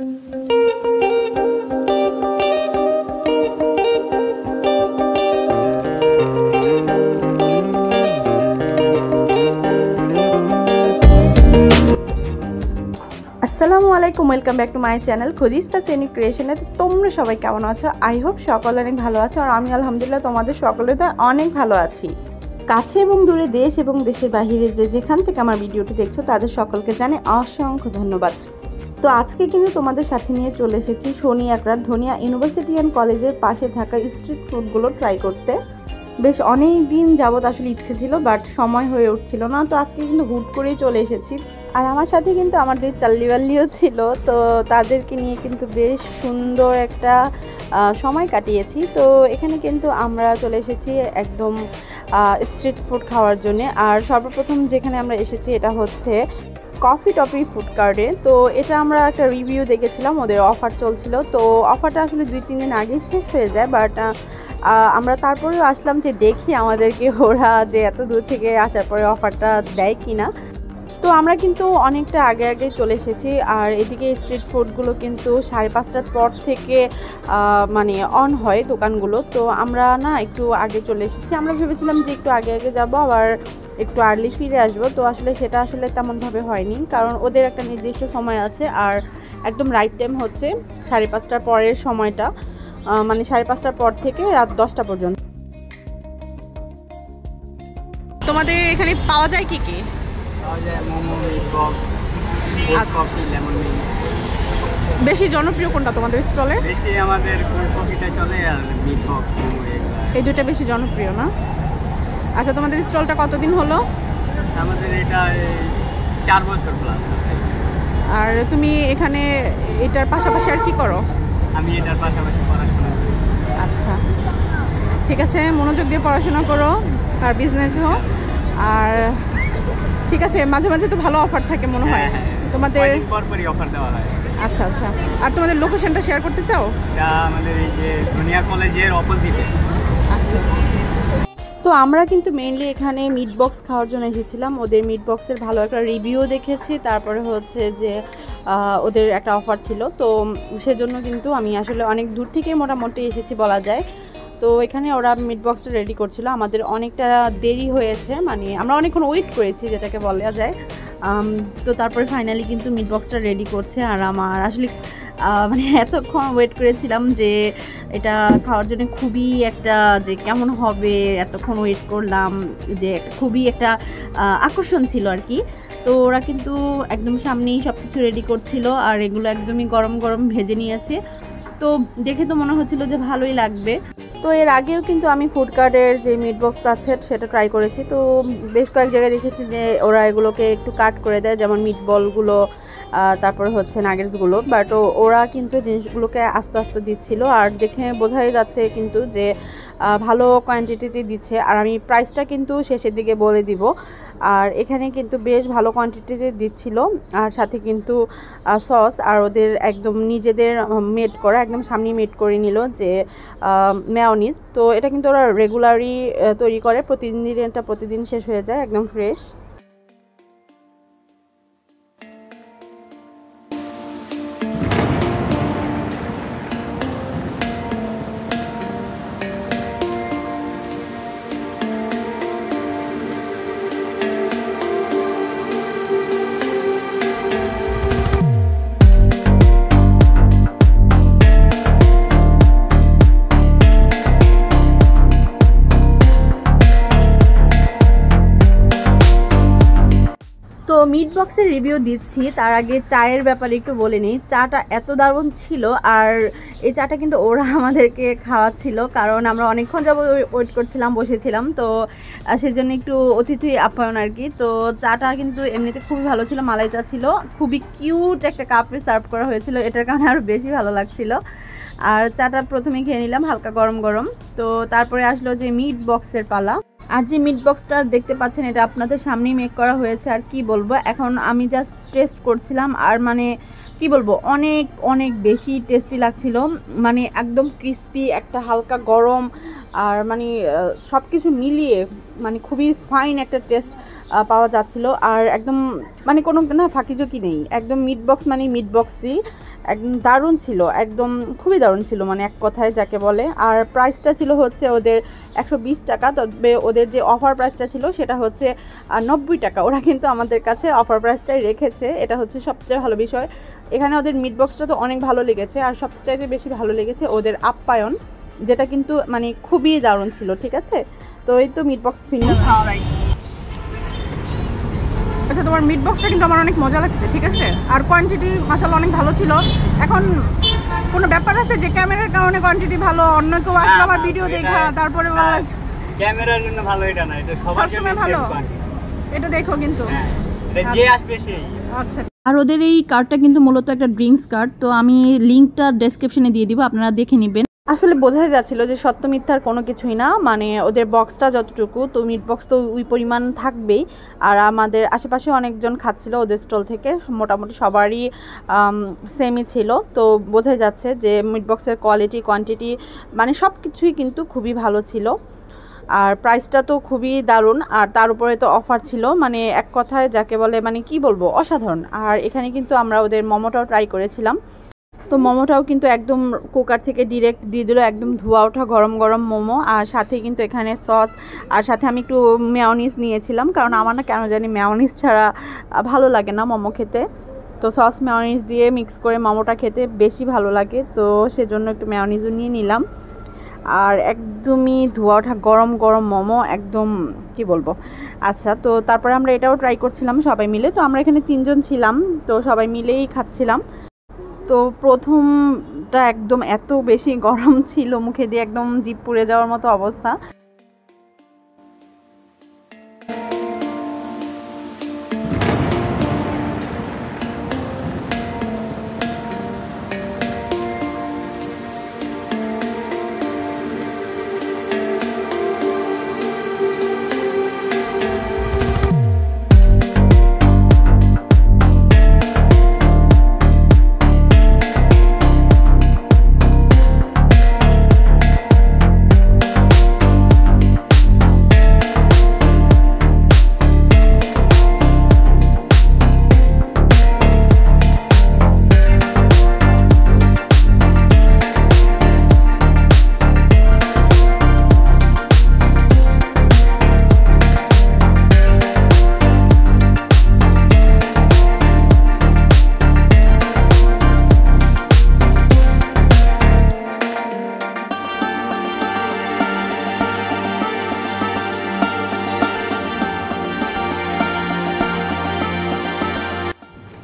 আসসালামু আলাইকুম, welcome back to my channel Khudista Seni ক্রিয়েশনে। তো তোমরা সবাই কেমন আছো? আই হোপ সকলে অনেক ভালো আছো, আর আমি আলহামদুলিল্লাহ তোমাদের সকলে তো অনেক ভালো আছি। কাছে এবং দূরে, দেশ এবং দেশের বাহিরে যেখান থেকে আমার ভিডিওটি দেখছো তাদের সকলকে জানাই অসংখ্য ধন্যবাদ। তো আজকে কিন্তু তোমাদের সাথে নিয়ে চলে এসেছি শনি একরাত ধনিয়া ইউনিভার্সিটি অ্যান্ড কলেজের পাশে থাকা স্ট্রিট ফুডগুলো ট্রাই করতে। বেশ অনেক দিন যাবত আসলে ইচ্ছে ছিল, বাট সময় হয়ে উঠছিল না। তো আজকে কিন্তু হুট করেই চলে এসেছি, আর আমার সাথে কিন্তু আমাদের চাল্লিবাল্লিও ছিল। তো তাদেরকে নিয়ে কিন্তু বেশ সুন্দর একটা সময় কাটিয়েছি। তো এখানে কিন্তু আমরা চলে এসেছি একদম স্ট্রিট ফুড খাওয়ার জন্যে। আর সর্বপ্রথম যেখানে আমরা এসেছি এটা হচ্ছে কফি টপি ফুড কার্টে। তো এটা আমরা একটা রিভিউ দেখেছিলাম, ওদের অফার চলছিল। তো অফারটা আসলে 2-3 দিন আগে শেষ হয়ে যায়, বাট আমরা তারপরেও আসলাম যে দেখি আমাদেরকে ওরা যে এত দূর থেকে আসার পরে অফারটা দেয় কি না। তো আমরা কিন্তু অনেকটা আগে চলে এসেছি। আর এদিকে স্ট্রিট ফুডগুলো কিন্তু 5:30টার পর থেকে মানে অন হয় দোকানগুলো। তো আমরা না একটু আগে চলে এসেছি। আমরা ভেবেছিলাম যে একটু আগে যাবো, আবার একটু আর্লি ফিরে আসবো। তো আসলে সেটা আসলে তেমনভাবে হয়নি, কারণ ওদের একটা নির্দিষ্ট সময় আছে, আর একদম রাইট টাইম হচ্ছে 5:30টার পরের সময়টা, মানে 5:30টার পর থেকে রাত 10টা পর্যন্ত। তোমাদের এখানে পাওয়া যায় কি কি? বেশি জনপ্রিয় কোনটা তোমাদের স্টলে? বেশি আমাদের কফিটা চলে, আর মিট বক্স এই দুটো বেশি জনপ্রিয় না? আচ্ছা, তোমাদের স্টলটা কতদিন হলো? আমাদের এটা 4 বছর প্লাস। আর তুমি এখানে এটার পাশাপাশি আর কি করো? আমি এটার পাশাপাশি পড়াশোনা করি। আচ্ছা, ঠিক আছে, মনোযোগ দিয়ে পড়াশোনা করো আর বিজনেস হোক। আর ঠিক আছে, মাঝে মাঝে তো ভালো অফার থাকে মনে হয় তোমাদের? পরপরই অফার দেওয়া হয়। আচ্ছা আচ্ছা, আর তোমাদের লোকেশনটা শেয়ার করতে চাও? এটা আমাদের এই যে ধনিয়া কলেজের অপোজিটে। আচ্ছা, তো আমরা কিন্তু মেইনলি এখানে মিট বক্স খাওয়ার জন্য এসেছিলাম। ওদের মিট বক্সের ভালো একটা রিভিউ দেখেছি, তারপরে হচ্ছে যে ওদের একটা অফার ছিল। তো সেজন্য কিন্তু আমি আসলে অনেক দূর থেকে মোটামুটি এসেছি বলা যায়। তো এখানে ওরা মিট বক্সটা রেডি করছিল, আমাদের অনেকটা দেরি হয়েছে, মানে আমরা অনেকক্ষণ ওয়েট করেছি যেটাকে বলা যায়। তো তারপরে ফাইনালি কিন্তু মিট বক্সটা রেডি করছে। আর আমার আসলে মানে এতক্ষণ ওয়েট করেছিলাম যে এটা খাওয়ার জন্য, খুবই একটা যে কেমন হবে, এতক্ষণ ওয়েট করলাম, যে খুবই একটা আকর্ষণ ছিল আর কি। তো ওরা কিন্তু একদম সামনেই সব কিছু রেডি করছিল, আর এগুলো একদমই গরম গরম ভেজে নিয়েছে। তো দেখে তো মনে হচ্ছিল যে ভালোই লাগবে। তো এর আগেও কিন্তু আমি ফুড কার্টের যে মিট বক্স আছে সেটা ট্রাই করেছি। তো বেশ কয়েক জায়গায় দেখেছি যে ওরা এগুলোকে একটু কাট করে দেয়, যেমন মিট বলগুলো, তারপরে হচ্ছে নাগেটসগুলো, বাট ওরা কিন্তু জিনিসগুলোকে আস্তে আস্তে দিচ্ছিল, আর দেখে বোঝাই যাচ্ছে কিন্তু যে ভালো কোয়ান্টিটিতে দিচ্ছে। আর আমি প্রাইসটা কিন্তু শেষের দিকে বলে দিব। আর এখানে কিন্তু বেশ ভালো কোয়ান্টিটিতে দিচ্ছিল, আর সাথে কিন্তু সস, আর ওদের একদম নিজেদের মেড করা, একদম সামনে মেড করে নিল যে মেয়োনিজ। তো এটা কিন্তু ওরা রেগুলারই তৈরি করে, প্রতিদিন শেষ হয়ে যায়, একদম ফ্রেশ। তো মিট বক্সের রিভিউ দিচ্ছি, তার আগে চায়ের ব্যাপারে একটু বলে নিই। চাটা এত দারুণ ছিল, আর এই চাটা কিন্তু ওরা আমাদেরকে খাওয়াচ্ছিল, কারণ আমরা অনেকক্ষণ যাবত ওয়েট করছিলাম, বসেছিলাম। তো সেজন্য একটু অতিথি আপ্যায়ন আর কি। তো চাটা কিন্তু এমনিতে খুবই ভালো ছিল, মালাই চা ছিল, খুবই কিউট একটা কাপে সার্ভ করা হয়েছিল, এটার কারণে আরও বেশি ভালো লাগছিল। আর চাটা প্রথমে খেয়ে নিলাম হালকা গরম গরম। তো তারপরে আসলো যে মিট বক্সের পালা। আর যে মিট বক্সটা দেখতে পাচ্ছেন এটা আপনাদের সামনেই মেক করা হয়েছে। আর কি বলবো, এখন আমি জাস্ট টেস্ট করছিলাম, আর মানে কি বলবো, অনেক অনেক বেশি টেস্টি লাগছিল। মানে একদম ক্রিস্পি, একটা হালকা গরম আর মানে সব কিছু মিলিয়ে মানে খুবই ফাইন একটা টেস্ট পাওয়া যাচ্ছিল। আর একদম মানে কোনো না ফাঁকিঝুঁকি নেই, একদম মিট বক্স মানে মিট বক্সই, একদম দারুণ ছিল, একদম খুবই দারুণ ছিল মানে এক কথায় যাকে বলে। আর প্রাইসটা ছিল হচ্ছে ওদের 120 টাকা, তবে ওদের যে অফার প্রাইসটা ছিল সেটা হচ্ছে 90 টাকা। ওরা কিন্তু আমাদের কাছে অফার প্রাইসটাই রেখেছে, এটা হচ্ছে সবচেয়ে ভালো বিষয়। এখানে ওদের মিট বক্সটা তো অনেক ভালো লেগেছে, আর সবচাইতে বেশি ভালো লেগেছে ওদের আপ্যায়ন, যেটা কিন্তু মানে খুবই দারুণ ছিল। ঠিক আছে, তো এই তো মিট বক্স ফিনিশ। আচ্ছা, তোমার মিট বক্সটা কিন্তু আমার অনেক মজা লাগছে। ঠিক আছে, আর কোয়ান্টিটি মাশাআল্লাহ অনেক ভালো ছিল। এখন কোনো ব্যাপার আছে যে ক্যামেরার কারণে কোয়ান্টিটি ভালো, অন্য কেউ আসলে আমার ভিডিও দেখা তারপরে বলা ক্যামেরার জন্য ভালো, এটা না, এটা সবার জন্য ভালো, এটা দেখো কিন্তু এটা যে আসবে সেই। আচ্ছা, আর ওদের এই কার্ডটা কিন্তু মূলত একটা ড্রিঙ্কস কার্ড, তো আমি লিঙ্কটা ডেসক্রিপশনে দিয়ে দিব, আপনারা দেখে নেবেন। আসলে বোঝাই যাচ্ছিল যে সত্য মিথ্যার কোনো কিছুই না, মানে ওদের বক্সটা যতটুকু, তো মিট বক্স তো ওই পরিমাণ থাকবেই। আর আমাদের আশেপাশে অনেকজন খাচ্ছিল ওদের স্টল থেকে, মোটামুটি সবারই সেমই ছিল। তো বোঝাই যাচ্ছে যে মিট বক্সের কোয়ালিটি কোয়ান্টিটি মানে সব কিছুই কিন্তু খুবই ভালো ছিল। আর প্রাইসটা তো খুবই দারুণ, আর তার উপরে তো অফার ছিল, মানে এক কথায় যাকে বলে মানে কি বলবো, অসাধারণ। আর এখানে কিন্তু আমরা ওদের মোমোটাও ট্রাই করেছিলাম, তো মোমোটাও কিন্তু একদম কুকার থেকে ডিরেক্ট দিয়ে দিল, একদম ধোয়া ওঠা গরম গরম মোমো। আর সাথে কিন্তু এখানে সস, আর সাথে আমি একটু মেয়োনিজ নিয়েছিলাম, কারণ আমার না কেন জানি মেয়োনিজ ছাড়া ভালো লাগে না মোমো খেতে। তো সস মেয়োনিজ দিয়ে মিক্স করে মোমোটা খেতে বেশি ভালো লাগে, তো সেজন্য একটু মেয়োনিজও নিয়ে নিলাম। আর একদমই ধোয়া ওঠা গরম গরম মোমো, একদম কি বলবো। আচ্ছা, তো তারপরে আমরা এটাও ট্রাই করছিলাম সবাই মিলে, তো আমরা এখানে 3 জন ছিলাম, তো সবাই মিলেই খাচ্ছিলাম। তো প্রথমটা একদম এত বেশি গরম ছিল, মুখে দিয়ে একদম জিভ পুড়ে যাওয়ার মতো অবস্থা।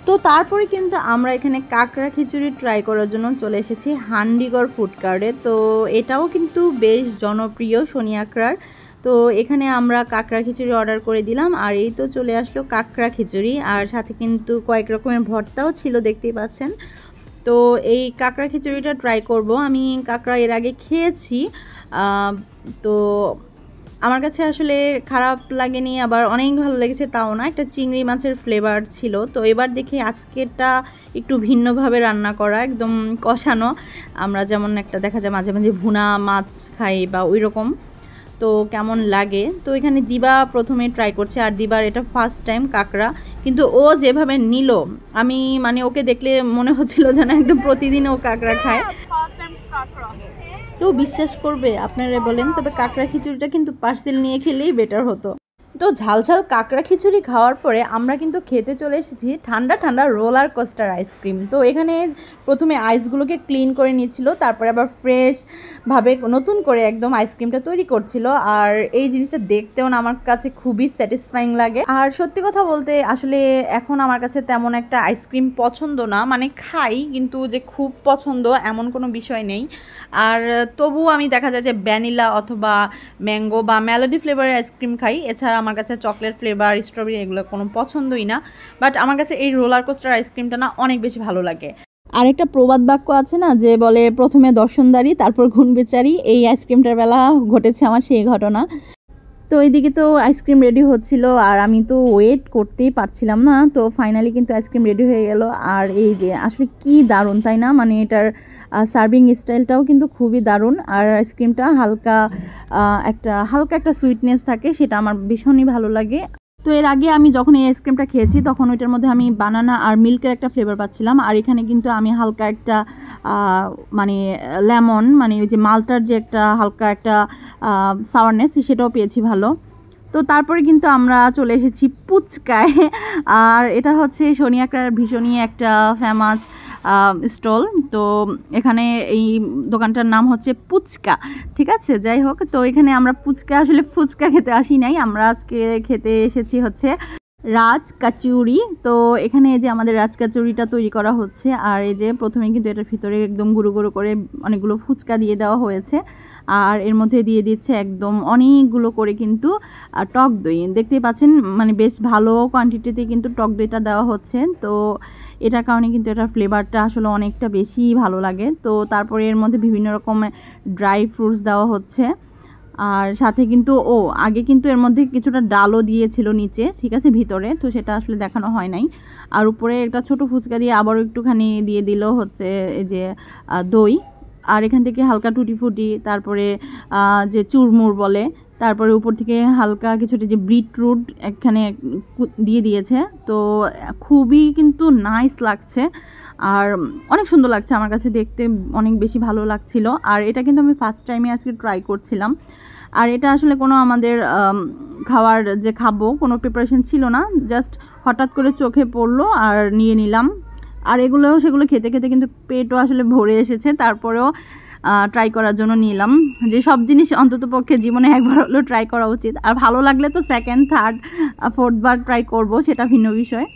তো তারপরে কিন্তু আমরা এখানে কাঁকড়া খিচুড়ি ট্রাই করার জন্য চলে এসেছি হান্ডিগড় ফুড কার্টে। তো এটাও কিন্তু বেশ জনপ্রিয় শনিয়াকড়ার। তো এখানে আমরা কাঁকড়া খিচুড়ি অর্ডার করে দিলাম, আর এই তো চলে আসলো কাঁকড়া খিচুড়ি, আর সাথে কিন্তু কয়েক রকমের ভর্তাও ছিল, দেখতেই পাচ্ছেন। তো এই কাঁকড়া খিচুড়িটা ট্রাই করব। আমি কাঁকড়া এর আগে খেয়েছি, তো আমার কাছে আসলে খারাপ লাগেনি, আবার অনেক ভালো লেগেছে তাও না, একটা চিংড়ি মাছের ফ্লেভার ছিল। তো এবার দেখি আজকেরটা একটু ভিন্নভাবে রান্না করা, একদম কষানো, আমরা যেমন একটা দেখা যায় মাঝে মাঝে ভুনা মাছ খাই বা ওই রকম, তো কেমন লাগে। তো এখানে দিবা প্রথমে ট্রাই করছে, আর দিবার এটা ফার্স্ট টাইম কাঁকড়া, কিন্তু ও যেভাবে নিল আমি মানে ওকে দেখলে মনে হচ্ছিল যেন একদম প্রতিদিন ও কাঁকড়া খায়। কেউ বিশ্বাস করবে আপনারা বলেন? তবে কাঁকড়া খিচুড়িটা কিন্তু পার্সেল নিয়ে খেলেই বেটার হতো। তো ঝালঝাল কাঁকড়া খিচুড়ি খাওয়ার পরে আমরা কিন্তু খেতে চলে এসেছি ঠান্ডা ঠান্ডা রোলার কোস্টার আইসক্রিম। তো এখানে প্রথমে আইসগুলোকে ক্লিন করে নিচ্ছিল, তারপরে আবার ফ্রেশভাবে নতুন করে একদম আইসক্রিমটা তৈরি করছিল। আর এই জিনিসটা দেখতেও না আমার কাছে খুবই স্যাটিসফাইং লাগে। আর সত্যি কথা বলতে আসলে এখন আমার কাছে তেমন একটা আইসক্রিম পছন্দ না, মানে খাই কিন্তু যে খুব পছন্দ এমন কোনো বিষয় নেই। আর তবুও আমি দেখা যায় যে ভ্যানিলা অথবা ম্যাঙ্গো বা মেলোডি ফ্লেভারের আইসক্রিম খাই, এছাড়া আমার কাছে চকলেট ফ্লেভার স্ট্রবেরি এগুলো কোনো পছন্দই না। বাট আমার কাছে এই রোলার কোস্টার আইসক্রিমটা না অনেক বেশি ভালো লাগে। আরেকটা প্রবাদ বাক্য আছে না যে বলে প্রথমে দর্শনদারি তারপর ঘুণ বেচারি, এই আইসক্রিমটার বেলা ঘটেছে আমার সেই ঘটনা। তো এইদিকে তো আইসক্রিম রেডি হচ্ছিল আর আমি তো ওয়েট করতেই পারছিলাম না। তো ফাইনালি কিন্তু আইসক্রিম রেডি হয়ে গেল। আর এই যে আসলে কি দারুণ তাই না, মানে এটার সার্ভিং স্টাইলটাও কিন্তু খুবই দারুণ। আর আইসক্রিমটা হালকা একটা সুইটনেস থাকে, সেটা আমার ভীষণই ভালো লাগে। তো এর আগে আমি যখন এই আইসক্রিমটা খেয়েছি তখন ওইটার মধ্যে আমি বানানা আর মিল্কের একটা ফ্লেভার পাচ্ছিলাম, আর এখানে কিন্তু আমি হালকা একটা মানে লেমন, মানে ওই যে মালটার যে একটা হালকা একটা সাওয়ারনেস, সেটাও পেয়েছি ভালো। তো তারপরে কিন্তু আমরা চলে এসেছি পুচকায়। আর এটা হচ্ছে সোনিয়াকার ভীষণই একটা ফেমাস স্টল। তো এখানে এই দোকানটার নাম হচ্ছে পুচকা, ঠিক আছে। যাই হোক, তো এখানে আমরা আসলে ফুচকা খেতে আসি নাই, আমরা আজকে খেতে এসেছি হচ্ছে রাজ কাচুরি। তো এখানে এই যে আমাদের রাজ কাচুরিটা তৈরি করা হচ্ছে। আর এই যে প্রথমে কিন্তু এটার ভিতরে একদম গুঁড়ো গুঁড়ো করে অনেকগুলো ফুচকা দিয়ে দেওয়া হয়েছে, আর এর মধ্যে দিয়ে দিচ্ছে একদম অনেকগুলো করে কিন্তু টক দই। দেখতেই পাচ্ছেন, মানে বেশ ভালো কোয়ান্টিটিতে কিন্তু টক দইটা দেওয়া হচ্ছে। তো এটার কারণে কিন্তু এটার ফ্লেভারটা আসলে অনেকটা বেশি ভালো লাগে। তো তারপরে এর মধ্যে বিভিন্ন রকমের ড্রাই ফ্রুটস দেওয়া হচ্ছে। আর সাথে কিন্তু আগে কিন্তু এর মধ্যে কিছুটা ডালও দিয়েছিল নিচে, ঠিক আছে, ভিতরে। তো সেটা আসলে দেখানো হয় নাই। আর উপরে একটা ছোট ফুচকা দিয়ে আবারও একটুখানি দিয়ে দিল হচ্ছে এই যে দই। আর এখান থেকে হালকা টুটি ফুটি, তারপরে যে চুরমুর বলে, তারপরে উপর থেকে হালকা কিছুটা যে বিটরুট এখানে দিয়ে দিয়েছে। তো খুবই কিন্তু নাইস লাগছে আর অনেক সুন্দর লাগছে, আমার কাছে দেখতে অনেক বেশি ভালো লাগছিল। আর এটা কিন্তু আমি ফার্স্ট টাইমে আজকে ট্রাই করছিলাম। আর এটা আসলে কোনো আমাদের খাবো কোনো প্রিপারেশন ছিল না, জাস্ট হঠাৎ করে চোখে পড়লো আর নিয়ে নিলাম। আর সেগুলো খেতে খেতে কিন্তু পেটও আসলে ভরে এসেছে। তারপরেও ট্রাই করার জন্য নিলাম, যে সব জিনিস অন্ততপক্ষে জীবনে একবার হলেও ট্রাই করা উচিত। আর ভালো লাগলে তো সেকেন্ড, থার্ড, ফোর্থবার ট্রাই করব, সেটা ভিন্ন বিষয়।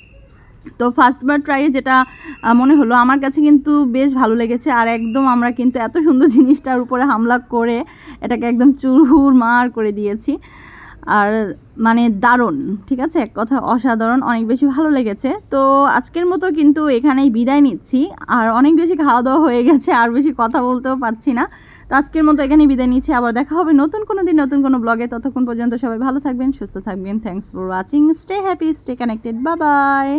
তো ফার্স্টবার ট্রাইয়ে যেটা মনে হলো, আমার কাছে কিন্তু বেশ ভালো লেগেছে। আর একদম আমরা কিন্তু এত সুন্দর জিনিসটার উপরে হামলা করে এটাকে একদম চুরমার করে দিয়েছি। আর মানে দারুণ, ঠিক আছে, এক কথা অসাধারণ, অনেক বেশি ভালো লেগেছে। তো আজকের মতো কিন্তু এখানেই বিদায় নিচ্ছি। আর অনেক বেশি খাওয়া দাওয়া হয়ে গেছে, আর বেশি কথা বলতেও পারছি না। তো আজকের মতো এখানেই বিদায় নিচ্ছি। আবার দেখা হবে নতুন কোনো দিন, নতুন কোনো ব্লগে। ততক্ষণ পর্যন্ত সবাই ভালো থাকবেন, সুস্থ থাকবেন। Thanks for watching. Stay happy, stay connected. Bye bye.